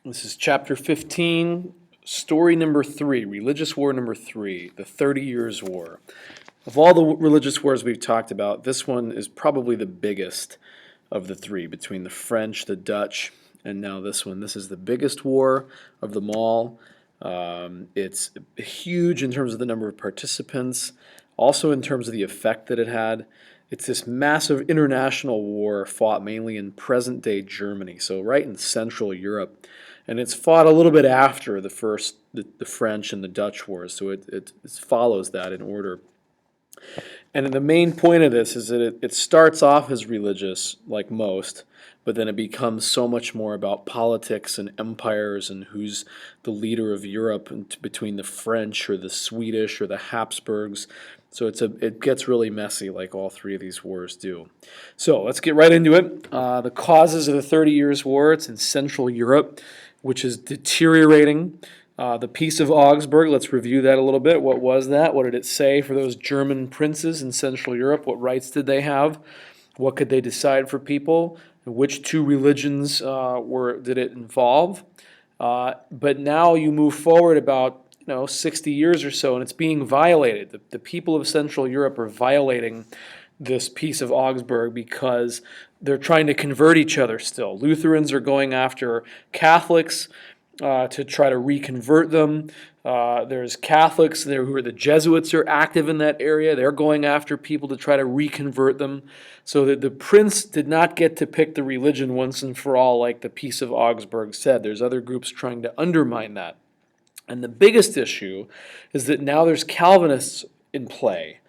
This is chapter 15, story number 3, religious war number 3, the 30 Years' War. Of all the religious wars we've talked about, this one is probably the biggest of the three, between the French, the Dutch, and now this one. This is the biggest war of them all. It's huge in terms of the number of participants, also in terms of the effect that it had. It's this massive international war fought mainly in present-day Germany, so right in Central Europe. And it's fought a little bit after the French and the Dutch wars, so it follows that in order. And the main point of this is that it starts off as religious, like most, but then it becomes so much more about politics and empires and who's the leader of Europe between the French or the Swedish or the Habsburgs. So it gets really messy, like all three of these wars do. So let's get right into it. The causes of the 30 Years' War, it's in Central Europe, which is deteriorating. The Peace of Augsburg, let's review that a little bit. What was that? What did it say for those German princes in Central Europe? What rights did they have? What could they decide for people? Which two religions did it involve? But now you move forward about 60 years or so, and it's being violated. The people of Central Europe are violating this Peace of Augsburg because they're trying to convert each other still. Lutherans are going after Catholics to try to reconvert them. There's Catholics there who are the Jesuits are active in that area. They're going after people to try to reconvert them. So that the prince did not get to pick the religion once and for all like the Peace of Augsburg said. There's other groups trying to undermine that. And the biggest issue is that now there's Calvinists in play.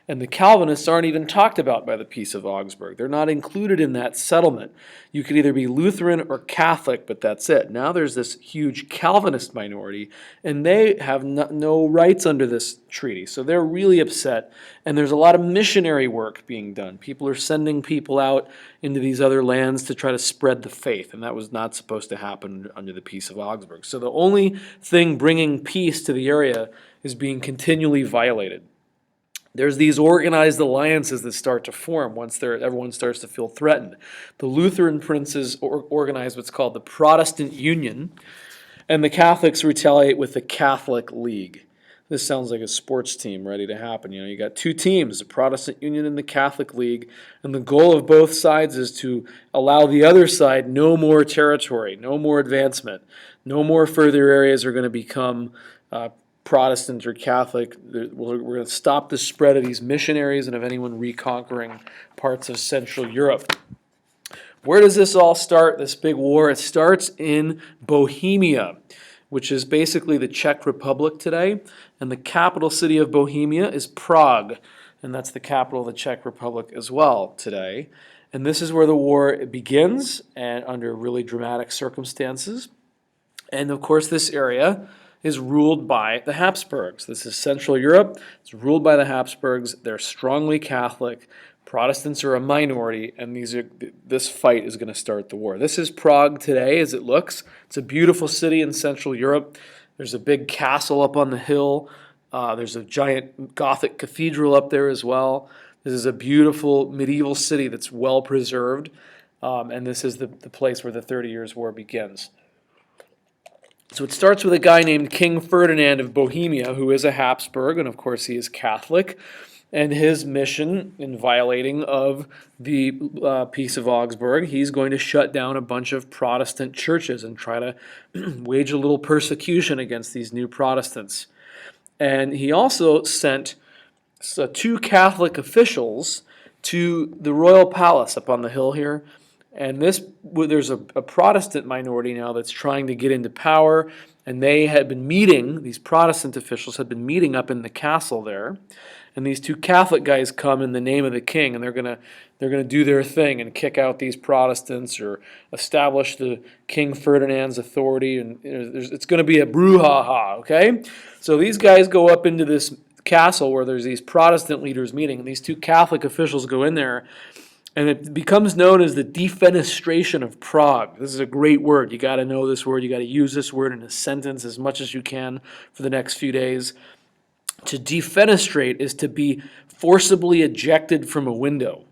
And the Calvinists aren't even talked about by the Peace of Augsburg. They're not included in that settlement. You could either be Lutheran or Catholic, but that's it. Now there's this huge Calvinist minority, and they have no rights under this treaty. So they're really upset, and there's a lot of missionary work being done. People are sending people out into these other lands to try to spread the faith, and that was not supposed to happen under the Peace of Augsburg. So the only thing bringing peace to the area is being continually violated. There's these organized alliances that start to form once everyone starts to feel threatened. The Lutheran princes organize what's called the Protestant Union, and the Catholics retaliate with the Catholic League. This sounds like a sports team ready to happen. You got two teams, the Protestant Union and the Catholic League, and the goal of both sides is to allow the other side no more territory, no more advancement, no more further areas are going to become Protestant or Catholic. We're going to stop the spread of these missionaries and of anyone reconquering parts of Central Europe. Where does this all start, this big war? It starts in Bohemia, which is basically the Czech Republic today. And the capital city of Bohemia is Prague. And that's the capital of the Czech Republic as well today. And this is where the war begins, and under really dramatic circumstances. And of course, this area is ruled by the Habsburgs. This is Central Europe. It's ruled by the Habsburgs. They're strongly Catholic. Protestants are a minority, and this fight is going to start the war. This is Prague today as it looks. It's a beautiful city in Central Europe. There's a big castle up on the hill. There's a giant Gothic cathedral up there as well. This is a beautiful medieval city that's well preserved, and this is the place where the 30 Years' War begins. So it starts with a guy named King Ferdinand of Bohemia, who is a Habsburg, and of course he is Catholic. And his mission in violating of the Peace of Augsburg, he's going to shut down a bunch of Protestant churches and try to wage a little persecution against these new Protestants. And he also sent two Catholic officials to the royal palace up on the hill here. And there's a Protestant minority now that's trying to get into power, and they had been meeting, these Protestant officials had been meeting up in the castle there, and these two Catholic guys come in the name of the king, and they're gonna do their thing and kick out these Protestants or establish the King Ferdinand's authority, and it's going to be a brouhaha, okay? So these guys go up into this castle where there's these Protestant leaders meeting, and these two Catholic officials go in there, and it becomes known as the defenestration of Prague. This is a great word. You got to know this word. You got to use this word in a sentence as much as you can for the next few days. To defenestrate is to be forcibly ejected from a window.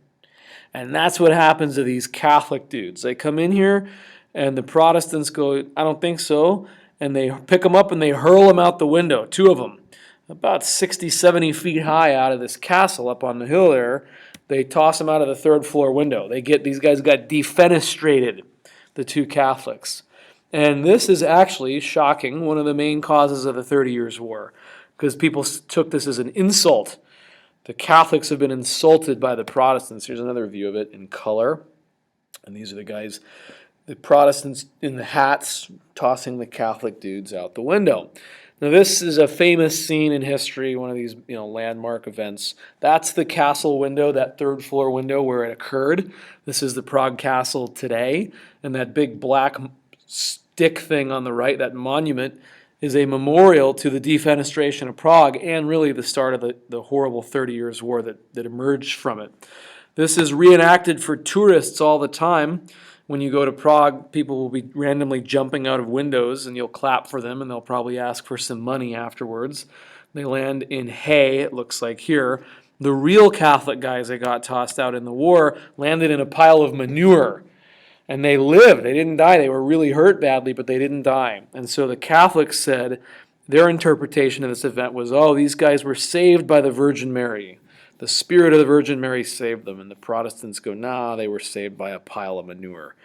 And that's what happens to these Catholic dudes. They come in here, and the Protestants go, I don't think so, and they pick them up and they hurl them out the window, two of them, about 60, 70 feet high out of this castle up on the hill there. They toss them out of the third floor window. These guys got defenestrated, the two Catholics. And this is actually, shocking, one of the main causes of the 30 Years' War, because people took this as an insult. The Catholics have been insulted by the Protestants. Here's another view of it in color. And these are the guys, the Protestants in the hats, tossing the Catholic dudes out the window. Now this is a famous scene in history, one of these landmark events. That's the castle window, that third floor window where it occurred. This is the Prague Castle today. And that big black stick thing on the right, that monument, is a memorial to the defenestration of Prague and really the start of the horrible 30 Years' War that emerged from it. This is reenacted for tourists all the time. When you go to Prague, people will be randomly jumping out of windows and you'll clap for them and they'll probably ask for some money afterwards. They land in hay, it looks like here. The real Catholic guys that got tossed out in the war landed in a pile of manure. And they lived. They didn't die. They were really hurt badly, but they didn't die. And so the Catholics said their interpretation of this event was, oh, these guys were saved by the Virgin Mary. The spirit of the Virgin Mary saved them. And the Protestants go, nah, they were saved by a pile of manure.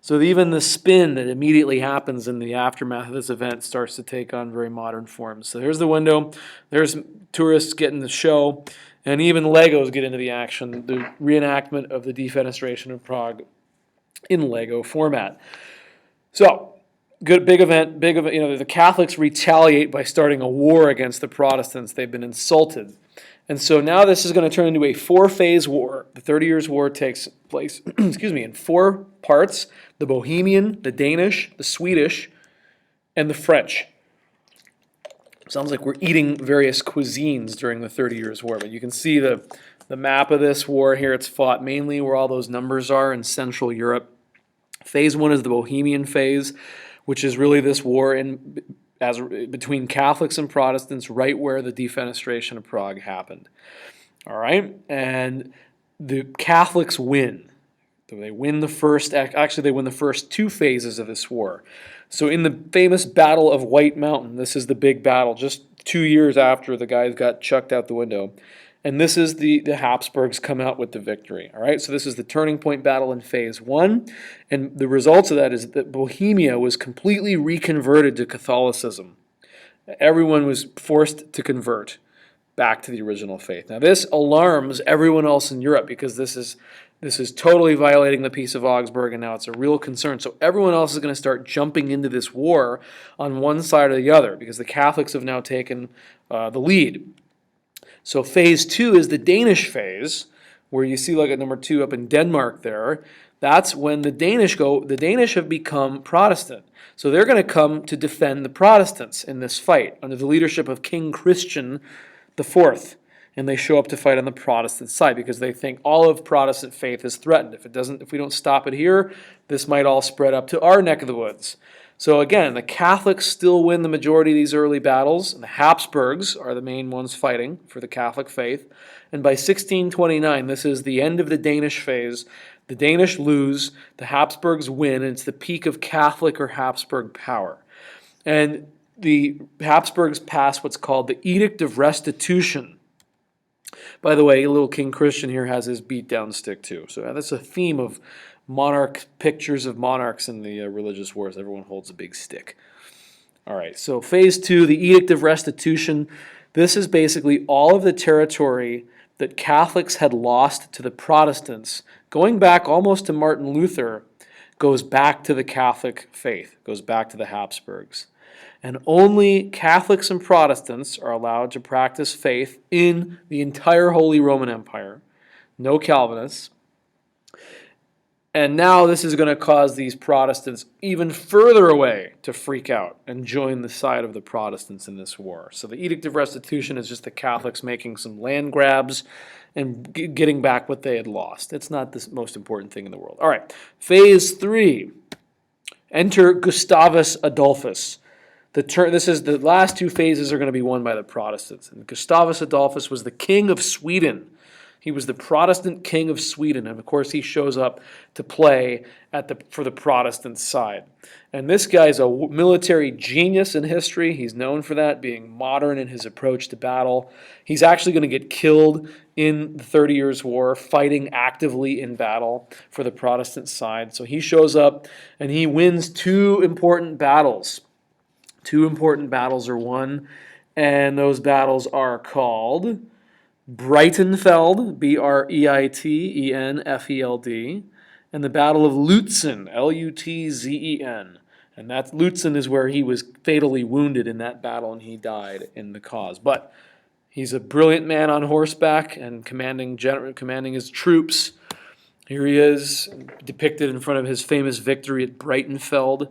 So even the spin that immediately happens in the aftermath of this event starts to take on very modern forms. So here's the window. There's tourists getting the show. And even Legos get into the action. The reenactment of the defenestration of Prague in Lego format. So, good big event. The Catholics retaliate by starting a war against the Protestants. They've been insulted. And so now this is going to turn into a four-phase war. The 30 Years' War takes place, in four parts: the Bohemian, the Danish, the Swedish, and the French. Sounds like we're eating various cuisines during the 30 Years' War, but you can see the map of this war here. It's fought mainly where all those numbers are in Central Europe. Phase 1 is the Bohemian phase, which is really this war between Catholics and Protestants right where the defenestration of Prague happened. All right? And the Catholics win. They win the first two phases of this war. So in the famous Battle of White Mountain, this is the big battle just 2 years after the guys got chucked out the window. And this is the Habsburgs come out with the victory. All right, so this is the turning point battle in phase 1. And the results of that is that Bohemia was completely reconverted to Catholicism. Everyone was forced to convert back to the original faith. Now this alarms everyone else in Europe because this is totally violating the Peace of Augsburg, and now it's a real concern. So everyone else is going to start jumping into this war on one side or the other because the Catholics have now taken the lead. So phase 2 is the Danish phase, where you see like at number 2 up in Denmark there. That's when the Danish have become Protestant. So they're going to come to defend the Protestants in this fight under the leadership of King Christian IV. And they show up to fight on the Protestant side because they think all of Protestant faith is threatened. If we don't stop it here, this might all spread up to our neck of the woods. So again, the Catholics still win the majority of these early battles. And the Habsburgs are the main ones fighting for the Catholic faith. And by 1629, this is the end of the Danish phase. The Danish lose, the Habsburgs win, and it's the peak of Catholic or Habsburg power. And the Habsburgs pass what's called the Edict of Restitution. By the way, little King Christian here has his beat-down stick too. So that's a theme of pictures of monarchs in the religious wars. Everyone holds a big stick. All right, so phase 2, the Edict of Restitution. This is basically all of the territory that Catholics had lost to the Protestants, going back almost to Martin Luther, goes back to the Catholic faith, goes back to the Habsburgs. And only Catholics and Protestants are allowed to practice faith in the entire Holy Roman Empire. No Calvinists. And now this is going to cause these Protestants even further away to freak out and join the side of the Protestants in this war. So the Edict of Restitution is just the Catholics making some land grabs and getting back what they had lost. It's not the most important thing in the world. All right, phase 3. Enter Gustavus Adolphus. The last two phases are going to be won by the Protestants. And Gustavus Adolphus was the king of Sweden. He was the Protestant king of Sweden, and of course he shows up to play for the Protestant side. And this guy's a military genius in history. He's known for that, being modern in his approach to battle. He's actually going to get killed in the 30 Years' War, fighting actively in battle for the Protestant side. So he shows up and he wins two important battles. Two important battles are won, and those battles are called Breitenfeld, Breitenfeld, and the Battle of Lutzen, Lutzen. And that Lutzen is where he was fatally wounded in that battle, and he died in the cause. But he's a brilliant man on horseback and commanding his troops. Here he is, depicted in front of his famous victory at Breitenfeld.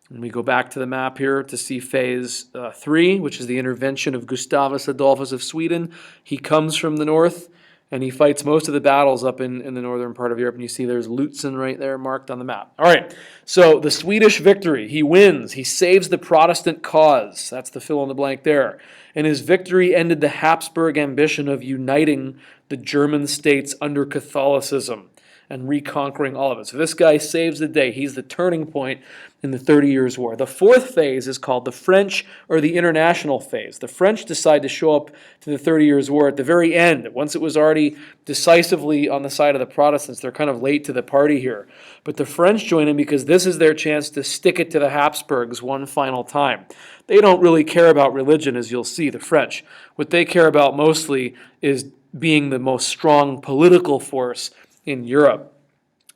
And we go back to the map here to see phase 3, which is the intervention of Gustavus Adolphus of Sweden. He comes from the north, and he fights most of the battles up in the northern part of Europe. And you see there's Lutzen right there marked on the map. All right, so the Swedish victory. He wins. He saves the Protestant cause. That's the fill in the blank there. And his victory ended the Habsburg ambition of uniting the German states under Catholicism and reconquering all of it. So this guy saves the day. He's the turning point in the 30 Years' War. The fourth phase is called the French or the international phase. The French decide to show up to the 30 Years' War at the very end. Once it was already decisively on the side of the Protestants, they're kind of late to the party here. But the French join in because this is their chance to stick it to the Habsburgs one final time. They don't really care about religion, as you'll see, the French. What they care about mostly is being the most strong political force in Europe.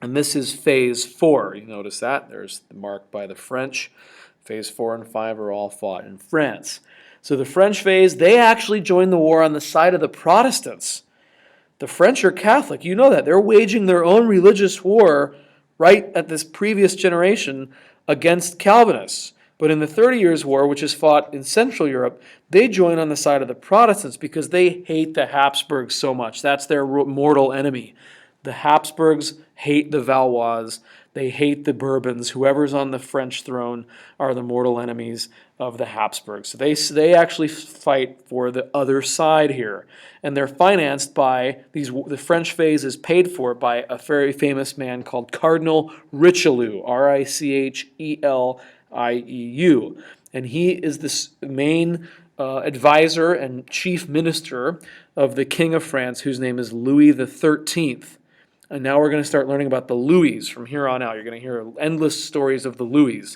And this is phase 4. You notice that? There's the mark by the French. Phase 4 and 5 are all fought in France. So the French phase, they actually joined the war on the side of the Protestants. The French are Catholic. You know that. They're waging their own religious war right at this previous generation against Calvinists. But in the 30 Years' War, which is fought in Central Europe, they join on the side of the Protestants because they hate the Habsburgs so much. That's their mortal enemy. The Habsburgs hate the Valois. They hate the Bourbons. Whoever's on the French throne are the mortal enemies of the Habsburgs. So they actually fight for the other side here. And they're financed by the French phase is paid for by a very famous man called Cardinal Richelieu, Richelieu. And he is the main advisor and chief minister of the King of France, whose name is Louis XIII. And now we're going to start learning about the Louis from here on out. You're going to hear endless stories of the Louis.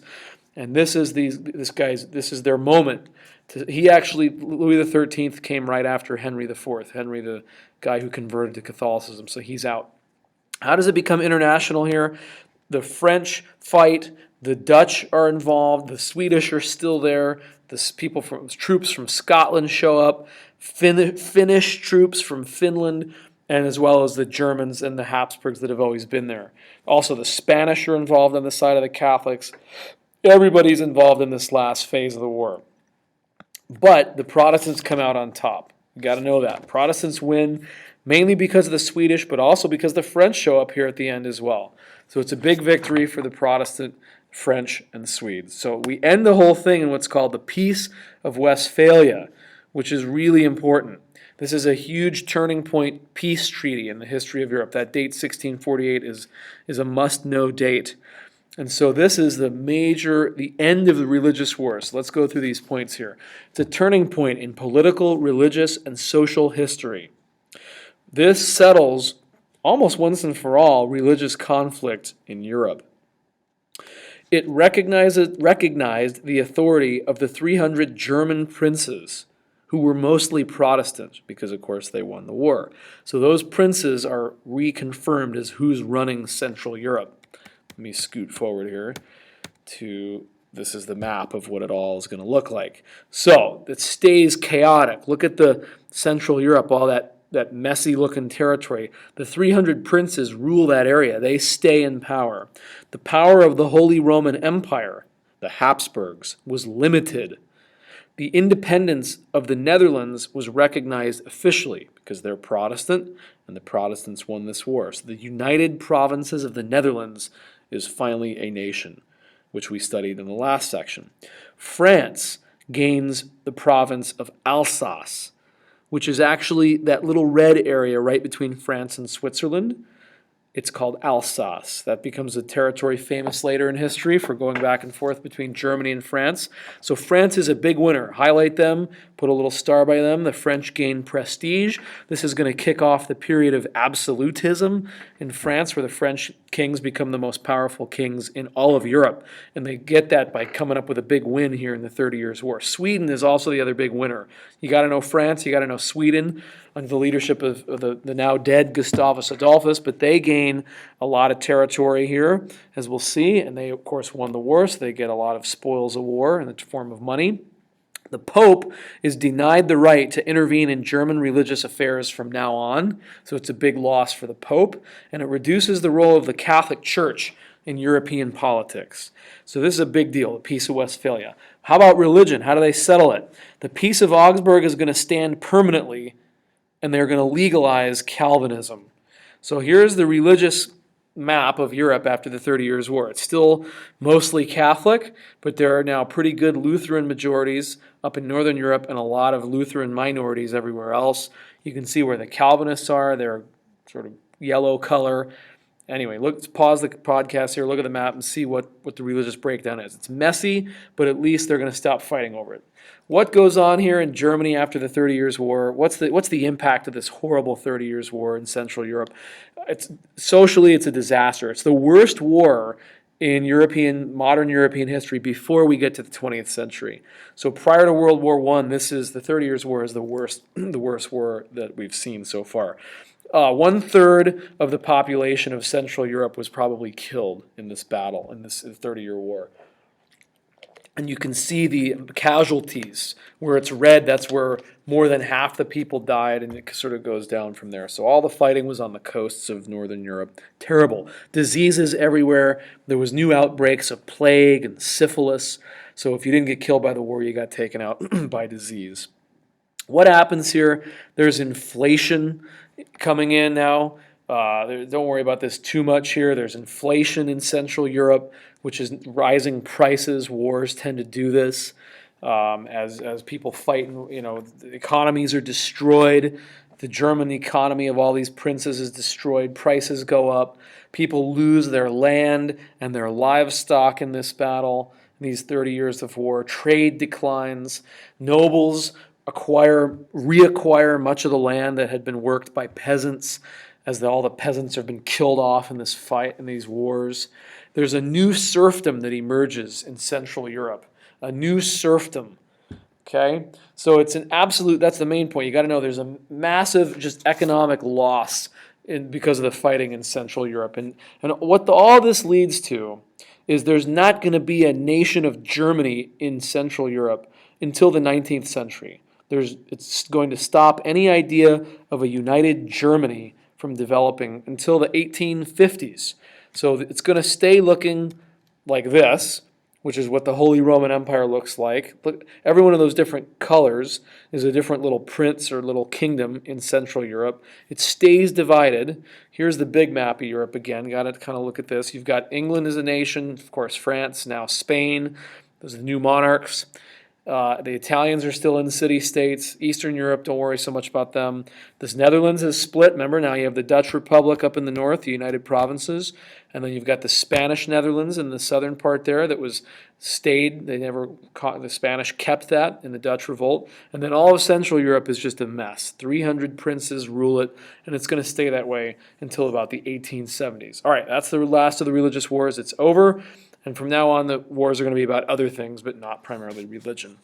And this is their moment. Louis XIII came right after Henry IV, Henry the guy who converted to Catholicism, so he's out. How does it become international here? The French fight, the Dutch are involved, the Swedish are still there, troops from Scotland show up, Finnish troops from Finland, and as well as the Germans and the Habsburgs that have always been there. Also, the Spanish are involved on the side of the Catholics. Everybody's involved in this last phase of the war. But the Protestants come out on top. You got to know that. Protestants win mainly because of the Swedish, but also because the French show up here at the end as well. So it's a big victory for the Protestant, French, and Swedes. So we end the whole thing in what's called the Peace of Westphalia, which is really important. This is a huge turning point peace treaty in the history of Europe. That date, 1648, is a must-know date. And so this is the end of the religious wars. So let's go through these points here. It's a turning point in political, religious, and social history. This settles, almost once and for all, religious conflict in Europe. It recognized the authority of the 300 German princes, who were mostly Protestant, because of course they won the war. So those princes are reconfirmed as who's running Central Europe. Let me scoot forward here this is the map of what it all is going to look like. So it stays chaotic. Look at the Central Europe, all that messy looking territory. The 300 princes rule that area. They stay in power. The power of the Holy Roman Empire, the Habsburgs, was limited. The independence of the Netherlands was recognized officially because they're Protestant, and the Protestants won this war. So the United Provinces of the Netherlands is finally a nation, which we studied in the last section. France gains the province of Alsace, which is actually that little red area right between France and Switzerland. It's called Alsace. That becomes a territory famous later in history for going back and forth between Germany and France. So France is a big winner. Highlight them, put a little star by them. The French gain prestige. This is going to kick off the period of absolutism in France, where the French kings become the most powerful kings in all of Europe. And they get that by coming up with a big win here in the 30 Years' War. Sweden is also the other big winner. You got to know France, you got to know Sweden, under the leadership of the now dead Gustavus Adolphus, but they gain a lot of territory here, as we'll see, and they, of course, won the war, so they get a lot of spoils of war in the form of money. The Pope is denied the right to intervene in German religious affairs from now on, so it's a big loss for the Pope, and it reduces the role of the Catholic Church in European politics. So this is a big deal, the Peace of Westphalia. How about religion? How do they settle it? The Peace of Augsburg is going to stand permanently, and they're going to legalize Calvinism. So here's the religious map of Europe after the 30 Years' War. It's still mostly Catholic, but there are now pretty good Lutheran majorities up in Northern Europe and a lot of Lutheran minorities everywhere else. You can see where the Calvinists are. They're sort of yellow color. Anyway, let's pause the podcast here, look at the map, and see what the religious breakdown is. It's messy, but at least they're going to stop fighting over it. What goes on here in Germany after the 30 Years' War? What's the impact of this horrible 30 Years' War in Central Europe? Socially, it's a disaster. It's the worst war in modern European history before we get to the 20th century. So prior to World War I, the 30 Years' War is the worst war that we've seen so far. 1/3 of the population of Central Europe was probably killed in this battle, in this 30-year war. And you can see the casualties. Where it's red, that's where more than half the people died, and it sort of goes down from there. So all the fighting was on the coasts of Northern Europe. Terrible. Diseases everywhere. There was new outbreaks of plague and syphilis. So if you didn't get killed by the war, you got taken out by disease. What happens here? There's inflation coming in now. Don't worry about this too much here. There's inflation in Central Europe, which is rising prices. Wars tend to do this as people fight. The economies are destroyed. The German economy of all these princes is destroyed. Prices go up. People lose their land and their livestock in this battle. In these 30 years of war, trade declines. Nobles reacquire much of the land that had been worked by peasants, as all the peasants have been killed off in this fight, in these wars. There's a new serfdom that emerges in Central Europe. A new serfdom. Okay? So it's that's the main point. You got to know there's a massive just economic loss because of the fighting in Central Europe. And what all this leads to is there's not going to be a nation of Germany in Central Europe until the 19th century. It's going to stop any idea of a united Germany from developing until the 1850s. So it's going to stay looking like this, which is what the Holy Roman Empire looks like. Look, every one of those different colors is a different little prince or little kingdom in Central Europe. It stays divided. Here's the big map of Europe again. Got to kind of look at this. You've got England as a nation, of course France, now Spain. Those are the new monarchs. The Italians are still in city-states. Eastern Europe, don't worry so much about them. This Netherlands is split. Remember, now you have the Dutch Republic up in the north, the United Provinces, and then you've got the Spanish Netherlands in the southern part there that stayed. The Spanish kept that in the Dutch Revolt. And then all of Central Europe is just a mess. 300 princes rule it, and it's going to stay that way until about the 1870s. All right, that's the last of the religious wars. It's over. And from now on, the wars are going to be about other things, but not primarily religion.